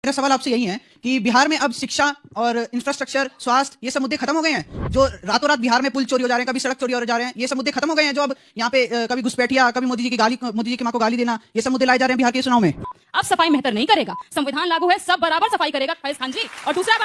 मेरा सवाल आपसे यही है कि बिहार में अब शिक्षा और इंफ्रास्ट्रक्चर, स्वास्थ्य, ये सब मुद्दे खत्म हो गए हैं। जो रातों रात बिहार में पुल चोरी हो जा रहे हैं, कभी सड़क चोरी हो जा रहे हैं, ये सब मुद्दे खत्म हो गए हैं। जो अब यहाँ पे कभी घुसपैठिया, कभी मोदी जी की माँ को गाली देना, ये सब मुद्दे लाए जा रहे हैं बिहार के चुनाव में। अब सफाई बेहतर नहीं करेगा, संविधान लागू है, सब बराबर सफाई करेगा फैज खान जी। और दूसरा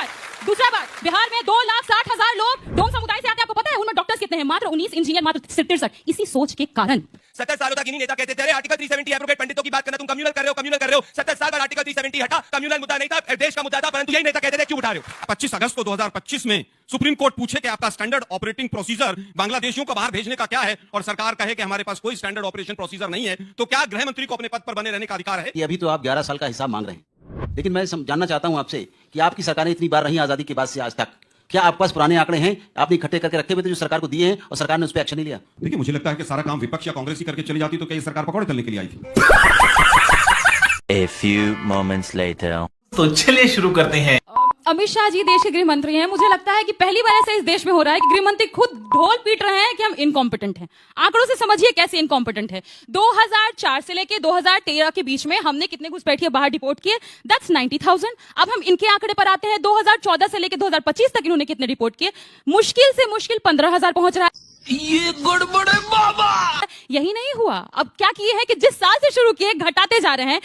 बात बिहार में 2,60,000 लोग डोम समुदाय से आते हैं, आपको पता है उनमें डॉक्टर्स कितने हैं? मात्र 19, इंजीनियर मात्र 63। इसी सोच के कारण 70 सालों तक इन्हीं नेता कहते थे आर्टिकल 370 एब्रोगेट, पंडितों की बात करना, तुम कम्युनल कर रहे हो। 70 साल बाद आर्टिकल 370 हटा, कम्युनल मुद्दा नहीं था, देश का मुद्दा था, परंतु यही नेता कहते थे क्यों उठा रहे हो। 25 अगस्त को 2025 में सुप्रीम कोर्ट पूछे कि आपका स्टैंडर्ड ऑपरेटिंग प्रोसीजर बांग्लादेशियों को बाहर भेजने का क्या है, और सरकार कहे कि हमारे पास कोई स्टैंडर्ड ऑपरेशन प्रोसीजर नहीं है, तो क्या गृह मंत्री को अपने पद पर बने रहने का अधिकार है? अभी तो आप 11 साल का हिसाब मांग रहे हैं, लेकिन मैं जानना चाहता हूं आपसे कि आपकी सरकारें इतनी बार रही आजादी के बाद से आज तक, क्या आपके पास पुराने आंकड़े हैं आपने इकट्ठे करके रखे हुए थे जो सरकार को दिए हैं और सरकार ने उस पर एक्शन नहीं लिया? देखिए, मुझे लगता है कि सारा काम विपक्ष या कांग्रेस ही करके चली जाती तो क्या ये सरकार पकौड़े तलने के लिए आई थी? A few moments later. तो चलिए शुरू करते हैं। अमित शाह जी देश के गृह मंत्री हैं। मुझे लगता है कि पहली बार ऐसा इस देश में हो रहा है कि गृह मंत्री खुद ढोल पीट रहे हैं कि हम इनकॉम्पिटेंट हैं। आंकड़ों से समझिए कैसे इनकॉम्पिटेंट है। 2004 से लेके 2013 के बीच में हमने कितने घुसपैठिए बाहर डिपोर्ट किए? दैट्स 90,000। अब हम इनके आंकड़े पर आते हैं। 2014 से लेके 2025 तक इन्होंने कितने डिपोर्ट किए? मुश्किल से मुश्किल 15,000 पहुंच रहा है। ये गड़बड़ है बाबा। यही नहीं हुआ, अब क्या किए हैं कि जिस साल से शुरू किए घटाते जा रहे हैं।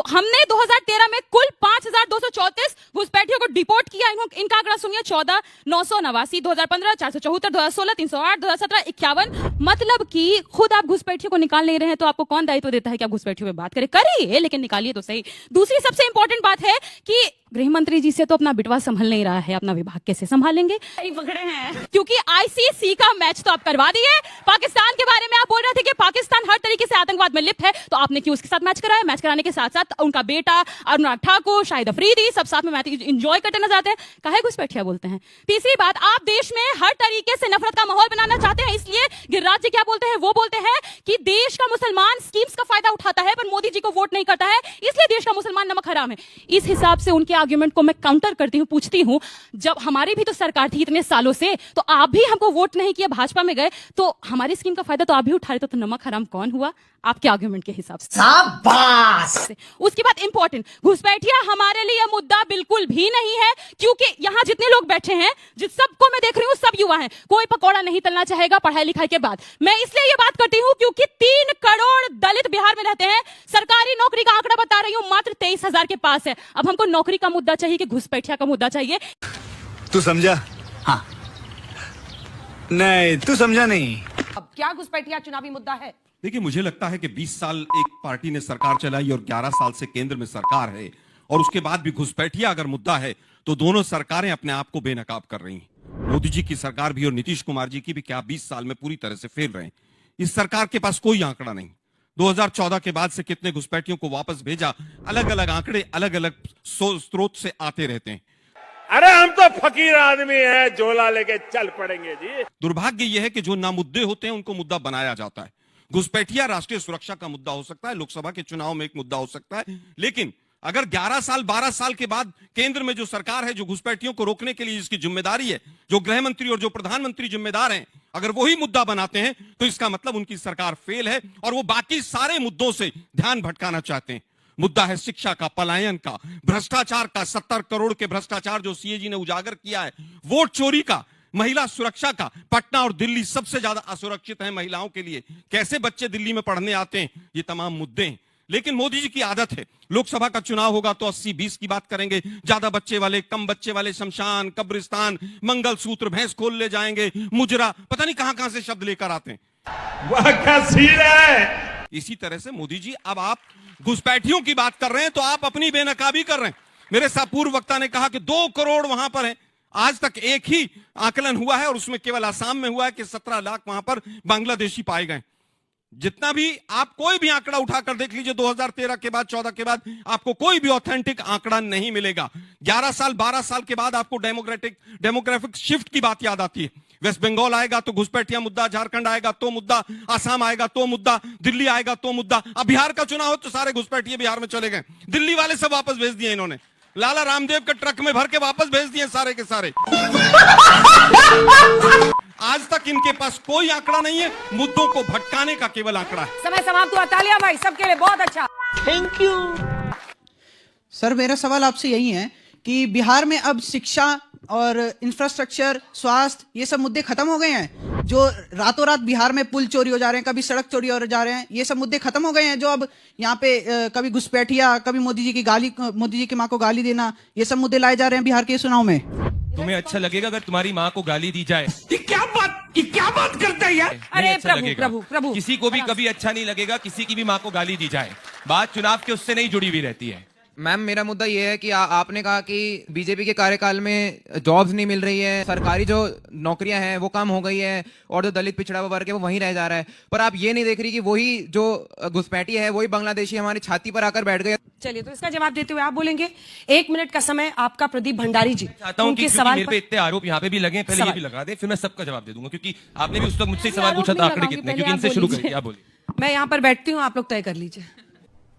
हमने 2013 में कुल 5,234 घुसपैठियों को डिपोर्ट किया। इनका आंकड़ा सुनिए, 14,989, 2015 474, 2016 308, 2017 51। मतलब कि खुद आप घुसपैठियों को निकाल नहीं रहे हैं तो आपको कौन दायित्व देता है कि आप घुसपैठियों में बात करें? करिए, लेकिन निकालिए तो सही। दूसरी सबसे इंपॉर्टेंट बात है कि गृह मंत्री जी से तो अपना बिटवा संभल नहीं रहा है, अपना विभाग कैसे संभालेंगे? पकड़े हैं क्योंकि आईसीसी का मैच तो आप करवा दिए। पाकिस्तान के बारे में आप बोल रहे थे कि पाकिस्तान हर तरीके से आतंकवाद में लिप्त है, तो आपने क्यों उसके साथ मैच कराया? मैच कराने के साथ साथ उनका बेटा अनुराग ठाकुर, शाहिद अफरीदी सब साथ में मैच एंजॉय करते नजर आते हैं। काहे घुसपैठिया बोलते हैं? तीसरी बात, आप देश में हर तरीके से नफरत का माहौल बनाना चाहते हैं, इसलिए गिरिराज जी क्या बोलते हैं? वो बोलते हैं कि देश का मुसलमान स्कीम्स का फायदा उठाता है पर मोदी जी को वोट नहीं करता है, इसलिए देश का मुसलमान नमक हराम है। इस हिसाब से उनके आर्ग्यूमेंट को मैं काउंटर करती हूं, पूछती हूं, जब हमारी भी तो सरकार थी इतने सालों से, तो आप भी हमको वोट नहीं किया, भाजपा में गए, तो हमारी स्कीम का फायदा तो आप भी उठा रहे थे, तो नमक हराम कौन हुआ आपके आर्ग्यूमेंट के हिसाब से? शाबाश। उसके बाद इंपॉर्टेंट, घुसपैठिया हमारे लिए मुद्दा बिल्कुल भी नहीं है, क्योंकि यहां जितने लोग बैठे हैं, जिस सबको मैं देख रही हूं, सब युवा हैं। कोई पकौड़ा नहीं तलना चाहेगा पढ़ाई लिखाई के बाद। मैं इसलिए ये बात करती हूं क्योंकि 3 करोड़ दलित बिहार में रहते हैं। सरकारी नौकरी का आंकड़ा बता रही हूं मात्र 23,000 के पास है। अब हमको नौकरी का मुद्दा चाहिए कि घुसपैठिया का मुद्दा चाहिए? तू समझा? हाँ। नहीं, तू समझा नहीं। अब क्या घुसपैठिया चुनावी मुद्दा है? देखिए, मुझे लगता है कि 20 साल एक पार्टी ने सरकार चलाई और 11 साल से केंद्र में सरकार है, और उसके बाद भी घुसपैठिया अगर मुद्दा है तो दोनों सरकारें अपने आप को बेनकाब कर रही हैं। मोदी जी की सरकार भी और नीतीश कुमार जी की भी क्या 20 साल में पूरी तरह से फेल रहे हैं। इस सरकार के पास कोई आंकड़ा नहीं। 2014 के बाद से कितने घुसपैठियों को वापस भेजा, अलग अलग आंकड़े अलग अलग स्रोत से आते रहते हैं। अरे हम तो फकीर आदमी हैं, झोला लेके चल पड़ेंगे जी। दुर्भाग्य यह है कि जो ना मुद्दे होते हैं उनको मुद्दा बनाया जाता है। घुसपैठिया राष्ट्रीय सुरक्षा का मुद्दा हो सकता है, लोकसभा के चुनाव में एक मुद्दा हो सकता है, लेकिन अगर 11 साल 12 साल के बाद केंद्र में जो सरकार है, जो घुसपैठियों को रोकने के लिए जिसकी जिम्मेदारी है, जो गृह मंत्री और जो प्रधानमंत्री जिम्मेदार हैं, अगर वही मुद्दा बनाते हैं तो इसका मतलब उनकी सरकार फेल है और वो बाकी सारे मुद्दों से ध्यान भटकाना चाहते हैं। मुद्दा है शिक्षा का, पलायन का, भ्रष्टाचार का, 70 करोड़ के भ्रष्टाचार जो सीएजी ने उजागर किया है, वोट चोरी का, महिला सुरक्षा का। पटना और दिल्ली सबसे ज्यादा असुरक्षित है महिलाओं के लिए, कैसे बच्चे दिल्ली में पढ़ने आते हैं, ये तमाम मुद्दे हैं। लेकिन मोदी जी की आदत है, लोकसभा का चुनाव होगा तो 80-20 की बात करेंगे, ज्यादा बच्चे वाले, कम बच्चे वाले, शमशान, कब्रिस्तान, मंगलसूत्र, भैंस खोल ले जाएंगे, मुजरा, पता नहीं कहां कहां से शब्द लेकर आते हैं। वह क्या सीन है? इसी तरह से मोदी जी, अब आप घुसपैठियों की बात कर रहे हैं तो आप अपनी बेनकाबी कर रहे हैं। मेरे पूर्व वक्ता ने कहा कि 2 करोड़ वहां पर है। आज तक एक ही आकलन हुआ है और उसमें केवल आसाम में हुआ है कि 17 लाख वहां पर बांग्लादेशी पाए गए। जितना भी आप कोई भी आंकड़ा उठाकर देख लीजिए, 2013 के बाद 14 के बाद आपको कोई भी ऑथेंटिक आंकड़ा नहीं मिलेगा। 11 साल 12 साल के बाद आपको डेमोग्राफिक शिफ्ट की बात याद आती है। वेस्ट बंगाल आएगा तो घुसपैठिया मुद्दा, झारखंड आएगा तो मुद्दा, आसाम आएगा तो मुद्दा, दिल्ली आएगा तो मुद्दा। अब बिहार का चुनाव हो तो सारे घुसपैठिए बिहार में चले गए। दिल्ली वाले सब वापस भेज दिए इन्होंने, लाला रामदेव के ट्रक में भर के वापस भेज दिए सारे के सारे। आज तक इनके पास कोई आंकड़ा नहीं है, मुद्दों को भटकाने का केवल आंकड़ा है। समय समाप्त हुआ, तालियां भाई सबके लिए, बहुत अच्छा। Thank you. सर मेरा सवाल आपसे यही है कि बिहार में अब शिक्षा और इंफ्रास्ट्रक्चर, स्वास्थ्य, ये सब मुद्दे खत्म हो गए हैं। जो रातों रात बिहार में पुल चोरी हो जा रहे हैं, कभी सड़क चोरी हो जा रहे हैं, ये सब मुद्दे खत्म हो गए हैं। जो अब यहाँ पे कभी घुसपैठिया, कभी मोदी जी की माँ को गाली देना, ये सब मुद्दे लाए जा रहे हैं बिहार के चुनाव में। तुम्हें अच्छा लगेगा अगर तुम्हारी माँ को गाली दी जाए? ये क्या बात करता है यार? अरे नहीं अच्छा प्रभु, लगेगा। प्रभु। किसी को भी कभी अच्छा नहीं लगेगा किसी की भी माँ को गाली दी जाए। बात चुनाव के उससे नहीं जुड़ी हुई रहती है। मैम मेरा मुद्दा ये है कि आपने कहा कि बीजेपी के कार्यकाल में जॉब्स नहीं मिल रही है, सरकारी जो नौकरियां हैं वो कम हो गई है और जो दलित पिछड़ा हुआ वर्ग है वो वहीं रह जा रहा है। पर आप ये नहीं देख रही कि वही जो घुसपैठी है वही बांग्लादेशी हमारी छाती पर आकर बैठ गए। चलिए तो इसका जवाब देते हुए आप बोलेंगे। 1 मिनट का समय आपका प्रदीप भंडारी जी। चाहता हूं कि उनके सवाल मेरे पे इतने आरोप यहाँ पे भी लगे, पहले ये भी लगा दे, फिर मैं सबका जवाब दे दूंगा, क्योंकि आपने भी उस वक्त मुझसे सवाल पूछा था आंकड़े कितने, क्योंकि इनसे शुरू करिए। आप बोलिए। मैं यहाँ पर बैठती हूँ, आप लोग तय कर लीजिए।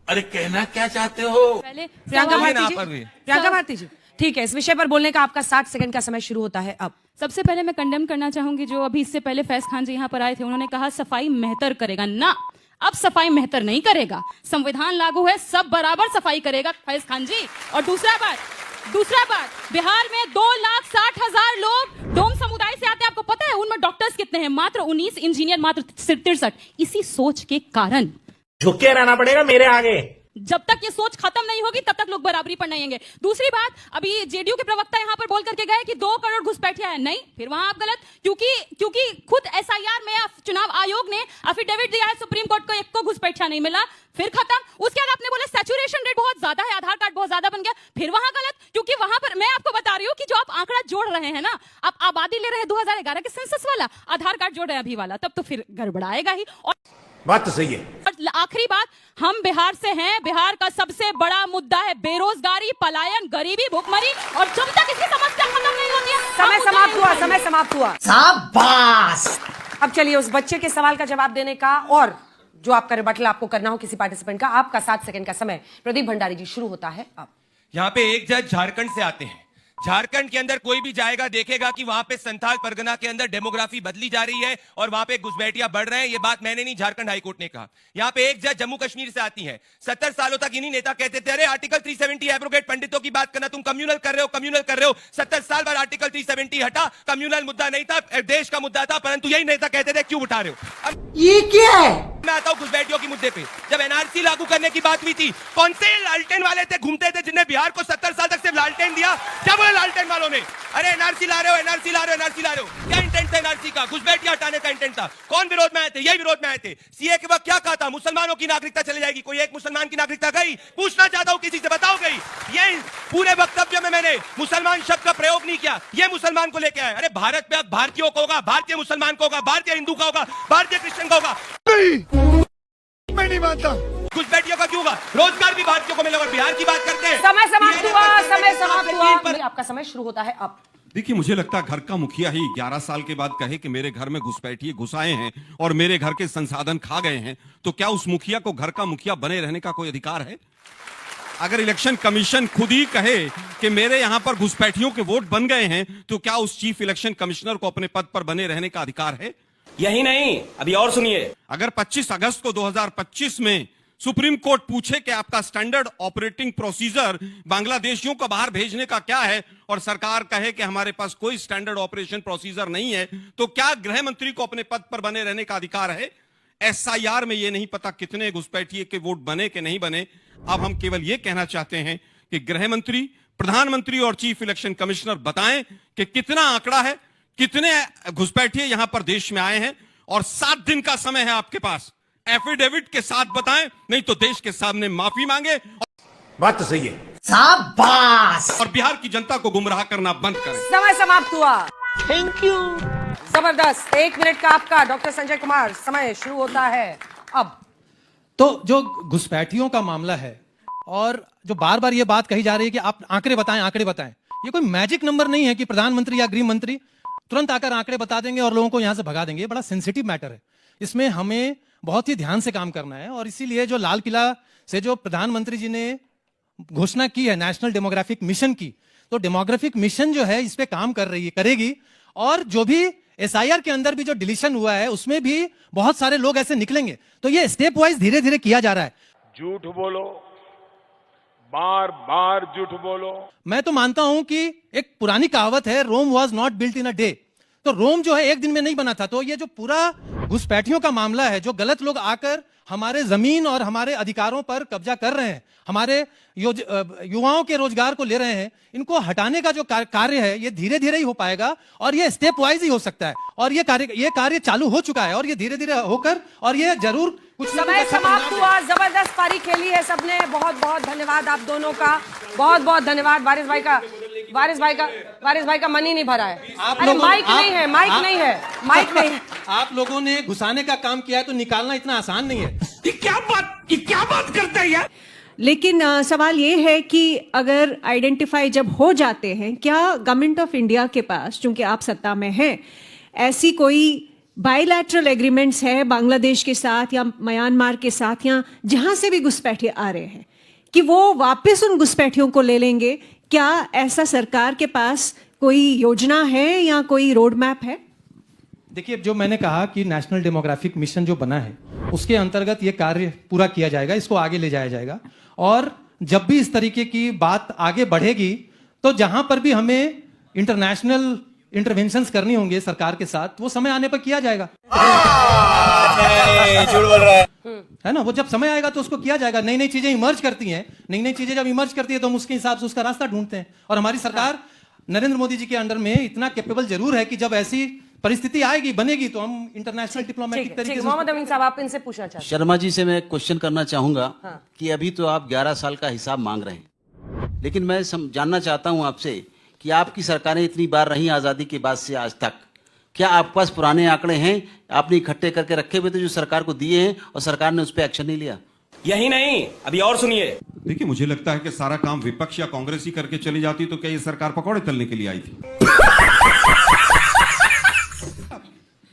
अरे कहना क्या चाहते हो? पहले प्रियंका सवाल- भारती जी, प्रियंका भारती जी, ठीक है, इस विषय पर बोलने का आपका 60 सेकंड का समय शुरू होता है अब। सबसे पहले मैं कंडेम करना चाहूंगी जो अभी इससे पहले फैज खान जी यहाँ पर आए थे, उन्होंने कहा सफाई मेहतर करेगा ना। अब सफाई मेहतर नहीं करेगा, संविधान लागू है, सब बराबर सफाई करेगा फैज खान जी। और दूसरा बात, बिहार में 2,60,000 लोग डोम समुदाय से आते हैं, आपको पता है उनमें डॉक्टर्स कितने हैं? मात्र 19, इंजीनियर मात्र 63। इसी सोच के कारण झुके रहना पड़ेगा मेरे आगे। जब तक ये सोच खत्म नहीं होगी तब तक लोग बराबरी पर नहीं आएंगे। दूसरी बात, अभी जेडीयू के प्रवक्ता यहाँ पर बोल करके गए कि 2 करोड़ घुसपैठिया है। नहीं, फिर वहां आप गलत, क्योंकि खुद एसआईआर में चुनाव आयोग ने एफिडेविट दिया है सुप्रीम कोर्ट को, एक को घुसपैठिया नहीं मिला, फिर खत्म। उसके बाद आपने बोले सैचुरेशन रेट बहुत ज्यादा है, आधार कार्ड बहुत ज्यादा बन गया, फिर वहां गलत, क्योंकि वहां पर मैं आपको बता रही हूँ कि जो आप आंकड़ा जोड़ रहे हैं ना, आप आबादी ले रहे हैं 2011 के सेंसस वाला, आधार कार्ड जोड़ रहे हैं अभी वाला, तब तो फिर गड़बड़ाएगा ही। और बात तो सही है। और आखिरी बात, हम बिहार से हैं, बिहार का सबसे बड़ा मुद्दा है बेरोजगारी, पलायन, गरीबी, भूखमरी, और जब तक इसकी समस्या खत्म नहीं होती है, समय समाप्त हुआ। शाबाश। अब चलिए उस बच्चे के सवाल का जवाब देने का और जो आपका रिबटल आपको करना हो किसी पार्टिसिपेंट का, आपका 60 सेकंड का समय प्रदीप भंडारी जी शुरू होता है अब। यहाँ पे एक जज झारखंड से आते हैं। झारखंड के अंदर कोई भी जाएगा देखेगा कि वहां पे संथाल परगना के अंदर डेमोग्राफी बदली जा रही है और वहां पे घुसपैठिया बढ़ रहे हैं। ये बात मैंने नहीं, झारखंड हाईकोर्ट ने कहा। यहाँ पे एक जज जम्मू कश्मीर से आती है। 70 सालों तक इन्हीं नेता कहते थे अरे आर्टिकल 370 एब्रोगेट, पंडितों की बात करना, तुम कम्युनल कर रहे हो। 70 साल बाद आर्टिकल 370 हटा, कम्युनल मुद्दा नहीं था, देश का मुद्दा था, परंतु यही नेता कहते थे क्यों उठा रहे हो। अब ये क्या है? मैं आता हूं घुसपैठियों के मुद्दे पे। जब एनआरसी लागू करने की बात हुई थी, कौन से लालटेन वाले थे घूमते थे जिन्हें बिहार को 70 साल तक सिर्फ लालटेन दिया? क्या बोले लालटेन वालों ने? अरे एनआरसी ला रहे हो। क्या इंटेंट था एनआरसी का? घुसपैठिया हटाने का इंटेंट था। कौन विरोध में आए थे? यही विरोध में आए थे। सीए के वक्त क्या कहा था? मुसलमानों की नागरिकता चली जाएगी। कोई एक मुसलमान की नागरिकता गई? पूछना चाहता हूं किसी से, बताओ गई? ये पूरे वक्तव्य में मैंने मुसलमान शब्द का प्रयोग नहीं किया। ये मुसलमान को लेके आए। अरे भारत में अब भारतीयों को होगा, भारतीय मुसलमान को होगा, भारतीय हिंदू का होगा, भारतीय क्रिश्चियन का होगा। मैं नहीं मानता। घुसपैठियों का क्यों होगा? रोजगार भी भारतीयों को मिलेगा। बिहार की बात करते हैं। समय समाप्त हुआ। आपका समय शुरू होता है अब। देखिए, मुझे लगता है घर का मुखिया ही 11 साल के बाद कहे कि मेरे घर में घुसपैठिए घुस आए हैं और मेरे घर के संसाधन खा गए हैं, तो क्या उस मुखिया को घर का मुखिया बने रहने का कोई अधिकार है? अगर इलेक्शन कमीशन खुद ही कहे कि मेरे यहां पर घुसपैठियों के वोट बन गए हैं, तो क्या उस चीफ इलेक्शन कमिश्नर को अपने पद पर बने रहने का अधिकार है? यही नहीं, अभी और सुनिए। अगर 25 अगस्त को 2025 में सुप्रीम कोर्ट पूछे कि आपका स्टैंडर्ड ऑपरेटिंग प्रोसीजर बांग्लादेशियों को बाहर भेजने का क्या है, और सरकार कहे कि हमारे पास कोई स्टैंडर्ड ऑपरेशन प्रोसीजर नहीं है, तो क्या गृह मंत्री को अपने पद पर बने रहने का अधिकार है? एसआईआर में यह नहीं पता कितने घुसपैठिए के वोट बने कि नहीं बने। अब हम केवल यह कहना चाहते हैं कि गृह मंत्री, प्रधानमंत्री और चीफ इलेक्शन कमिश्नर बताएं कि कितना आंकड़ा है, कितने घुसपैठिए यहां पर देश में आए हैं, और 7 दिन का समय है आपके पास। एफिडेविट के साथ बताएं, नहीं तो देश के सामने माफी मांगे। बात तो सही है। शाबाश। और बिहार की जनता को गुमराह करना बंद करें। समय समाप्त हुआ। Thank you. जबरदस्त। 1 मिनट का आपका डॉक्टर संजय कुमार, समय शुरू होता है अब। तो जो घुसपैठियों का मामला है और जो बार बार ये बात कही जा रही है कि आप आंकड़े बताएं, ये कोई मैजिक नंबर नहीं है कि प्रधानमंत्री या गृह मंत्री तुरंत आकर आंकड़े बता देंगे और लोगों को यहां से भगा देंगे। ये बड़ा सेंसिटिव मैटर है, इसमें हमें बहुत ही ध्यान से काम करना है। और इसीलिए जो लाल किला से जो प्रधानमंत्री जी ने घोषणा की है नेशनल डेमोग्राफिक मिशन की, तो डेमोग्राफिक मिशन जो है इस पे काम करेगी। और जो भी एसआईआर के अंदर भी जो डिलीशन हुआ है उसमें भी बहुत सारे लोग ऐसे निकलेंगे। तो ये स्टेप वाइज धीरे धीरे किया जा रहा है। झूठ बोलो, बार बार झूठ बोलो। मैं तो मानता हूं कि एक पुरानी कहावत है, Rome was not built in a day. तो रोम जो है एक दिन में नहीं बना था। तो ये जो पूरा घुसपैठियों का मामला है, जो गलत लोग आकर हमारे जमीन और हमारे अधिकारों पर कब्जा कर रहे हैं, हमारे युवाओं के रोजगार को ले रहे हैं, इनको हटाने का जो कार्य है ये धीरे धीरे ही हो पाएगा और ये स्टेप वाइज ही हो सकता है। और ये कार्य चालू हो चुका है और ये धीरे धीरे होकर और ये जरूर कुछ समय समाप्त हुआ। जबरदस्त पारी खेली है सबने। बहुत बहुत धन्यवाद आप दोनों का, बहुत बहुत धन्यवाद। वारिस भाई का मन ही नहीं भरा है। अरे माइक नहीं है, माइक नहीं है, माइक नहीं है। आप लोगों ने घुसाने का काम किया है तो निकालना इतना आसान नहीं है। ये क्या बात करते हैं यार। लेकिन सवाल ये है कि अगर आइडेंटिफाई जब हो जाते हैं, क्या गवर्नमेंट ऑफ इंडिया के पास, चूंकि आप सत्ता में हैं, ऐसी कोई बायलैटरल एग्रीमेंट्स है बांग्लादेश के साथ या म्यांमार के साथ या जहां से भी घुसपैठिए आ रहे हैं कि वो वापस उन घुसपैठियों को ले लेंगे? क्या ऐसा सरकार के पास कोई योजना है या कोई रोड मैप है? देखिए, जो मैंने कहा कि नेशनल डेमोग्राफिक मिशन जो बना है उसके अंतर्गत ये कार्य पूरा किया जाएगा, इसको आगे ले जाया जाएगा। और जब भी इस तरीके की बात आगे बढ़ेगी तो जहां पर भी हमें इंटरनेशनल इंटरवेंशंस करनी होंगे सरकार के साथ, वो समय आने पर किया जाएगा। झूठ बोल रहा है ना, वो जब समय आएगा तो उसको किया जाएगा। नई नई चीजें इमर्ज करती हैं, नई नई चीजें जब इमर्ज करती है तो हम उसके हिसाब से उसका रास्ता ढूंढते हैं। और हमारी सरकार नरेंद्र मोदी जी के अंडर में इतना कैपेबल जरूर है कि जब ऐसी परिस्थिति आएगी, बनेगी, तो हम इंटरनेशनल डिप्लोमेटिक तरीके से। मोहम्मद अमीन साहब, आप इनसे पूछना चाहते हैं? शर्मा जी से मैं क्वेश्चन करना चाहूंगा कि अभी तो आप 11 साल का हिसाब मांग रहे हैं, लेकिन मैं जानना चाहता हूं आपसे कि आपकी सरकारें इतनी बार रही आजादी के बाद से आज तक, क्या आपके पास पुराने आंकड़े हैं आपने इकट्ठे करके रखे हुए थे जो सरकार को दिए हैं और सरकार ने उस पर एक्शन नहीं लिया? यही नहीं, अभी और सुनिए। देखिए, मुझे लगता है कि सारा काम विपक्ष या कांग्रेस ही करके चली जाती तो क्या ये सरकार पकौड़े तलने के लिए आई थी?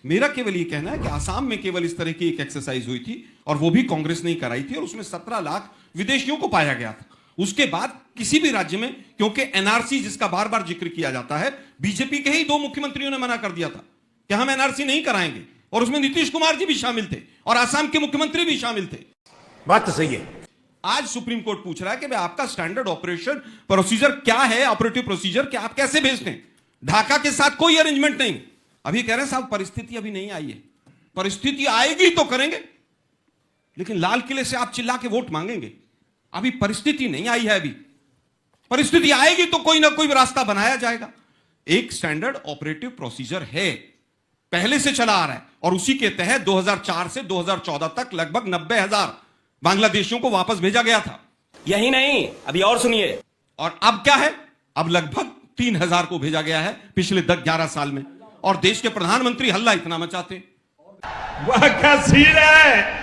मेरा केवल ये कहना है कि आसाम में केवल इस तरह की एक एक्सरसाइज हुई थी और वो भी कांग्रेस ने ही कराई थी और उसमें 17 लाख विदेशियों को पाया गया था। उसके बाद किसी भी राज्य में, क्योंकि एनआरसी जिसका बार बार जिक्र किया जाता है, बीजेपी के ही 2 मुख्यमंत्रियों ने मना कर दिया था कि हम एनआरसी नहीं कराएंगे, और उसमें नीतीश कुमार जी भी शामिल थे और आसाम के मुख्यमंत्री भी शामिल थे। बात तो सही है। आज सुप्रीम कोर्ट पूछ रहा है कि भाई आपका स्टैंडर्ड ऑपरेशन प्रोसीजर क्या है, ऑपरेटिव प्रोसीजर क्या, आप कैसे भेजते हैं? ढाका के साथ कोई अरेंजमेंट नहीं। अभी कह रहे हैं साहब परिस्थिति अभी नहीं आई है, परिस्थिति आएगी तो करेंगे, लेकिन लाल किले से आप चिल्ला के वोट मांगेंगे। अभी परिस्थिति नहीं आई है, अभी परिस्थिति आएगी तो कोई ना कोई रास्ता बनाया जाएगा। एक स्टैंडर्ड ऑपरेटिव प्रोसीजर है, पहले से चला आ रहा है, और उसी के तहत 2004 से 2014 तक लगभग 90,000 बांग्लादेशियों को वापस भेजा गया था। यही नहीं, अभी और सुनिए। और अब क्या है, अब लगभग 3,000 को भेजा गया है पिछले 10-11 साल में, और देश के प्रधानमंत्री हल्ला इतना मचाते। वाह क्या सीन है।